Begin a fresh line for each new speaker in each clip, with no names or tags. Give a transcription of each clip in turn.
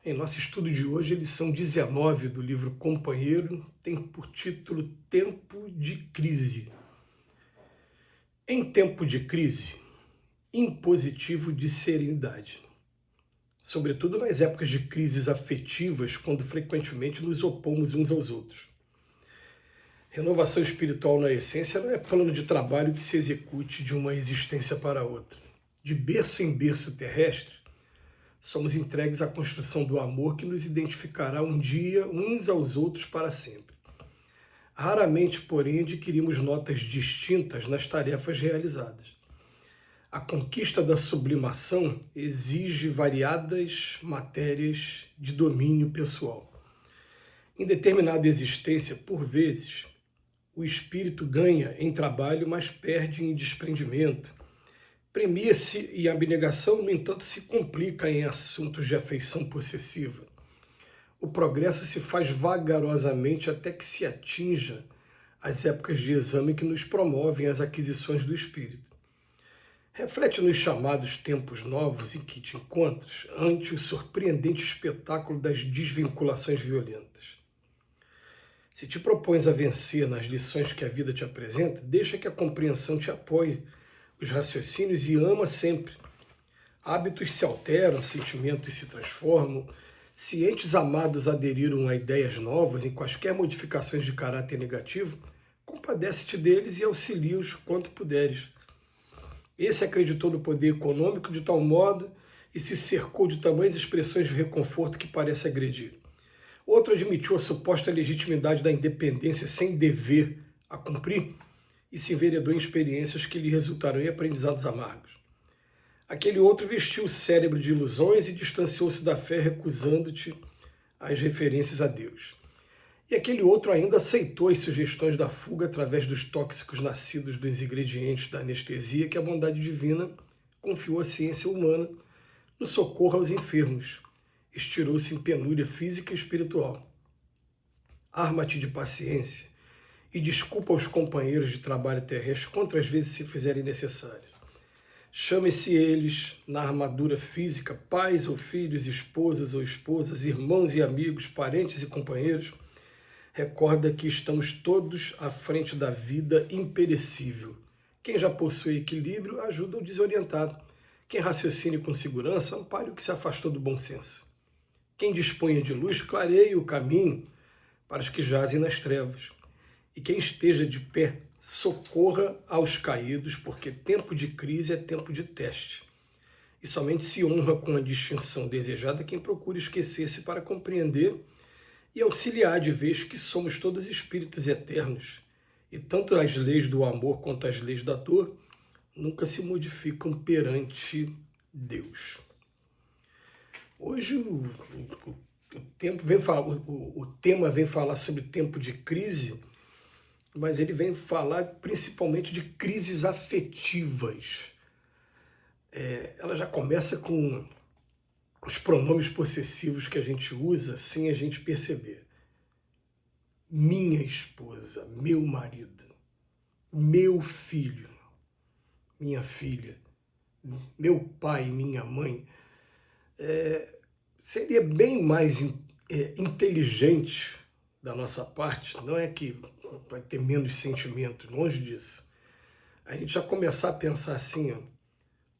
Em nosso estudo de hoje, a lição 19 do livro Companheiro tem por título Tempo de Crise. Em tempo de crise, impositivo de serenidade. Sobretudo nas épocas de crises afetivas, quando frequentemente nos opomos uns aos outros. Renovação espiritual, na essência, não é plano de trabalho que se execute de uma existência para outra. De berço em berço terrestre, somos entregues à construção do amor que nos identificará um dia uns aos outros para sempre. Raramente, porém, adquirimos notas distintas nas tarefas realizadas. A conquista da sublimação exige variadas matérias de domínio pessoal. Em determinada existência, por vezes, o espírito ganha em trabalho, mas perde em desprendimento. Premia-se e a abnegação, no entanto, se complica em assuntos de afeição possessiva. O progresso se faz vagarosamente até que se atinja as épocas de exame que nos promovem as aquisições do espírito. Reflete nos chamados tempos novos em que te encontras ante o surpreendente espetáculo das desvinculações violentas. Se te propões a vencer nas lições que a vida te apresenta, deixa que a compreensão te apoie os raciocínios e ama sempre. Hábitos se alteram, sentimentos se transformam, cientes amados aderiram a ideias novas em quaisquer modificações de caráter negativo, compadece-te deles e auxilia-os quanto puderes. Esse acreditou no poder econômico de tal modo e se cercou de tamanhas expressões de reconforto que parece agredir. Outro admitiu a suposta legitimidade da independência sem dever a cumprir e se enveredou em experiências que lhe resultaram em aprendizados amargos. Aquele outro vestiu o cérebro de ilusões e distanciou-se da fé, recusando-te as referências a Deus. E aquele outro ainda aceitou as sugestões da fuga através dos tóxicos nascidos dos ingredientes da anestesia que a bondade divina confiou à ciência humana no socorro aos enfermos. Estirou-se em penúria física e espiritual. Arma-te de paciência e desculpa aos companheiros de trabalho terrestre quantas vezes se fizerem necessárias. Chame-se eles, na armadura física, pais ou filhos, esposas ou esposas, irmãos e amigos, parentes e companheiros. Recorda que estamos todos à frente da vida imperecível. Quem já possui equilíbrio ajuda o desorientado. Quem raciocine com segurança ampare o que se afastou do bom senso. Quem disponha de luz clareie o caminho para os que jazem nas trevas. E quem esteja de pé, socorra aos caídos, porque tempo de crise é tempo de teste. E somente se honra com a distinção desejada quem procura esquecer-se para compreender e auxiliar de vez que somos todos espíritos eternos, e tanto as leis do amor quanto as leis da dor nunca se modificam perante Deus. Hoje o tema vem falar sobre tempo de crise, mas ele vem falar principalmente de crises afetivas. Ela já começa com os pronomes possessivos que a gente usa sem a gente perceber. Minha esposa, meu marido, meu filho, minha filha, meu pai, minha mãe. Seria bem mais inteligente da nossa parte, não é que vai ter menos sentimento, longe disso. A gente já começar a pensar assim, ó,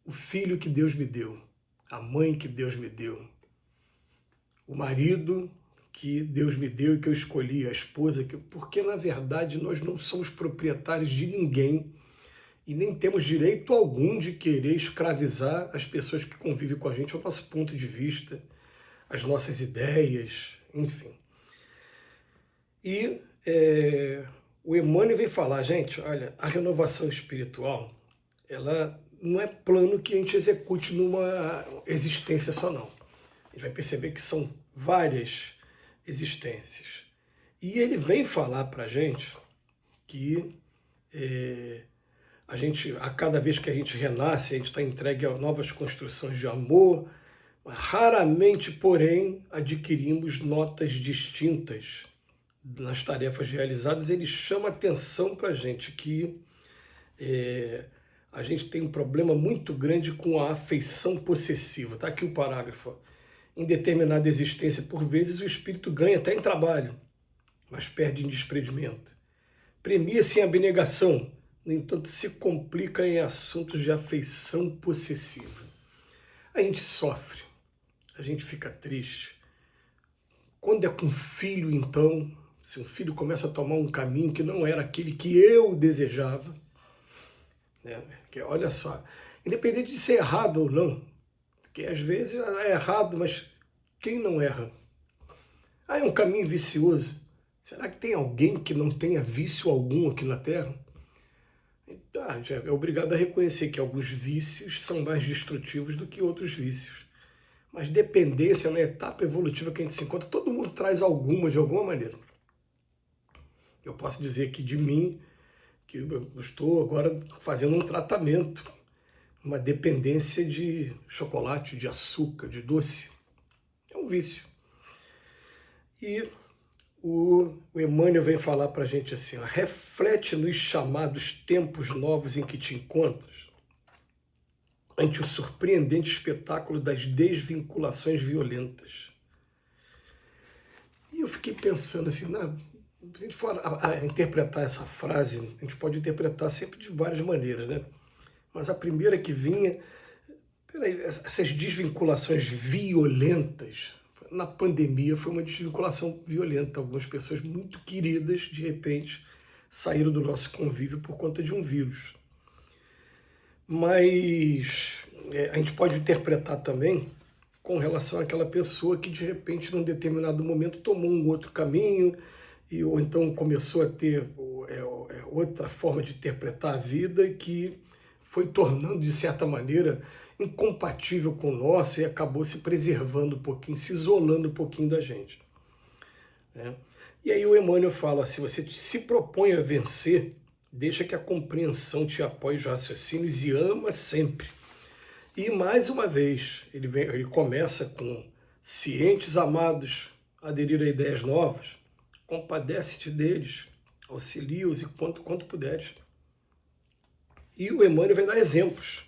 o filho que Deus me deu, a mãe que Deus me deu, o marido que Deus me deu e que eu escolhi, a esposa, porque na verdade nós não somos proprietários de ninguém e nem temos direito algum de querer escravizar as pessoas que convivem com a gente, ao nosso ponto de vista, as nossas ideias, enfim. E o Emmanuel vem falar, gente, olha, a renovação espiritual, ela não é plano que a gente execute numa existência só, não. A gente vai perceber que são várias existências. E ele vem falar para a gente que a cada vez que a gente renasce, a gente está entregue a novas construções de amor. Raramente, porém, adquirimos notas distintas nas tarefas realizadas. Ele chama atenção para a gente que a gente tem um problema muito grande com a afeição possessiva. Está aqui o parágrafo. em determinada existência. Por vezes o espírito ganha até em trabalho, mas perde em desprendimento. Premia-se em abnegação, no entanto se complica em assuntos de afeição possessiva. A gente sofre, a gente fica triste. Quando é com filho, então, se um filho começa a tomar um caminho que não era aquele que eu desejava, né? Que, olha só, independente de ser errado ou não, porque às vezes é errado, mas quem não erra? Ah, é um caminho vicioso. Será que tem alguém que não tenha vício algum aqui na Terra? Então, já é obrigado a reconhecer que alguns vícios são mais destrutivos do que outros vícios. Mas dependência, na etapa evolutiva que a gente se encontra, todo mundo traz alguma, de alguma maneira. Eu posso dizer aqui de mim, que eu estou agora fazendo um tratamento, uma dependência de chocolate, de açúcar, de doce. É um vício. E o Emmanuel vem falar para a gente assim, ó, reflete nos chamados tempos novos em que te encontras, ante o surpreendente espetáculo das desvinculações violentas. E eu fiquei pensando assim, se a gente for a interpretar essa frase, a gente pode interpretar sempre de várias maneiras, né? Mas a primeira que vinha, essas desvinculações violentas, na pandemia foi uma desvinculação violenta. Algumas pessoas muito queridas, de repente, saíram do nosso convívio por conta de um vírus. Mas a gente pode interpretar também com relação àquela pessoa que de repente num determinado momento tomou um outro caminho ou então começou a ter outra forma de interpretar a vida que foi tornando de certa maneira incompatível com o nosso e acabou se preservando um pouquinho, se isolando um pouquinho da gente, né? E aí o Emmanuel fala, se você se propõe a vencer, deixa que a compreensão te apoie os raciocínios e ama sempre. E mais uma vez, ele começa com cientes amados, aderir a ideias novas, compadece-te deles, auxilia-os e quanto puderes. E o Emmanuel vai dar exemplos,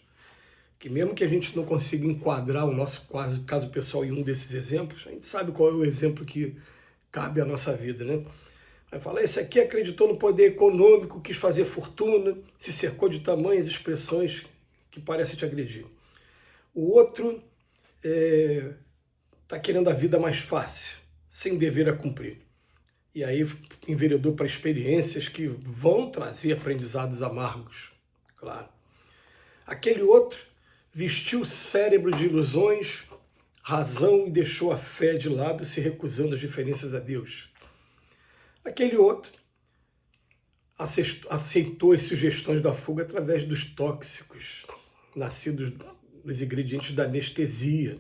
que mesmo que a gente não consiga enquadrar o nosso caso pessoal em um desses exemplos, a gente sabe qual é o exemplo que cabe à nossa vida, né? Vai falar, esse aqui acreditou no poder econômico, quis fazer fortuna, se cercou de tamanhas expressões que parecem te agredir. O outro está querendo a vida mais fácil, sem dever a cumprir. E aí enveredou para experiências que vão trazer aprendizados amargos, claro. Aquele outro vestiu o cérebro de ilusões, razão e deixou a fé de lado, se recusando as diferenças a Deus. Aquele outro aceitou as sugestões da fuga através dos tóxicos, nascidos dos ingredientes da anestesia,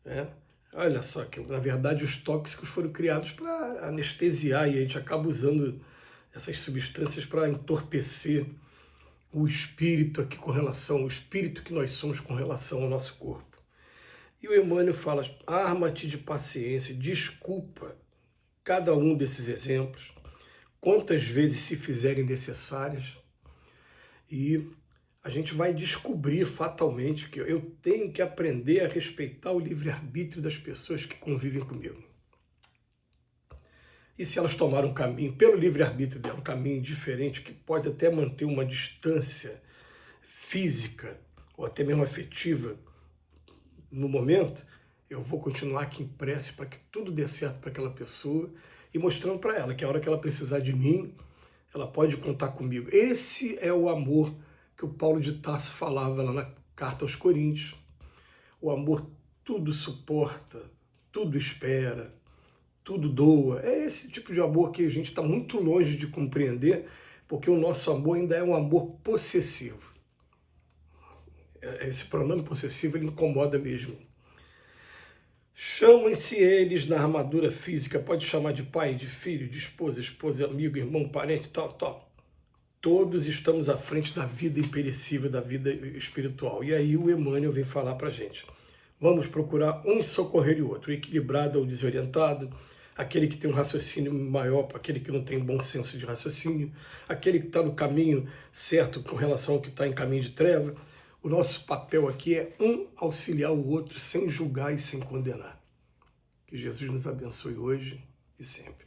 né? Olha só, que na verdade os tóxicos foram criados para anestesiar e a gente acaba usando essas substâncias para entorpecer o espírito aqui com relação, o espírito que nós somos com relação ao nosso corpo. E o Emmanuel fala, arma-te de paciência, desculpa cada um desses exemplos, quantas vezes se fizerem necessárias, e a gente vai descobrir fatalmente que eu tenho que aprender a respeitar o livre-arbítrio das pessoas que convivem comigo. E se elas tomaram um caminho, pelo livre-arbítrio dela, um caminho diferente, que pode até manter uma distância física ou até mesmo afetiva no momento, eu vou continuar aqui em prece para que tudo dê certo para aquela pessoa e mostrando para ela que a hora que ela precisar de mim, ela pode contar comigo. Esse é o amor que o Paulo de Tarso falava lá na carta aos Coríntios. O amor tudo suporta, tudo espera, tudo doa. É esse tipo de amor que a gente está muito longe de compreender, porque o nosso amor ainda é um amor possessivo. Esse pronome possessivo, ele incomoda mesmo. Chamam-se eles na armadura física, pode chamar de pai, de filho, de esposa, amigo, irmão, parente, tal. Todos estamos à frente da vida imperecível, da vida espiritual. E aí o Emmanuel vem falar para a gente. Vamos procurar um socorrer o outro, o equilibrado ou desorientado, aquele que tem um raciocínio maior para aquele que não tem um bom senso de raciocínio, aquele que está no caminho certo com relação ao que está em caminho de treva, O nosso papel aqui é um auxiliar o outro sem julgar e sem condenar. Que Jesus nos abençoe hoje e sempre.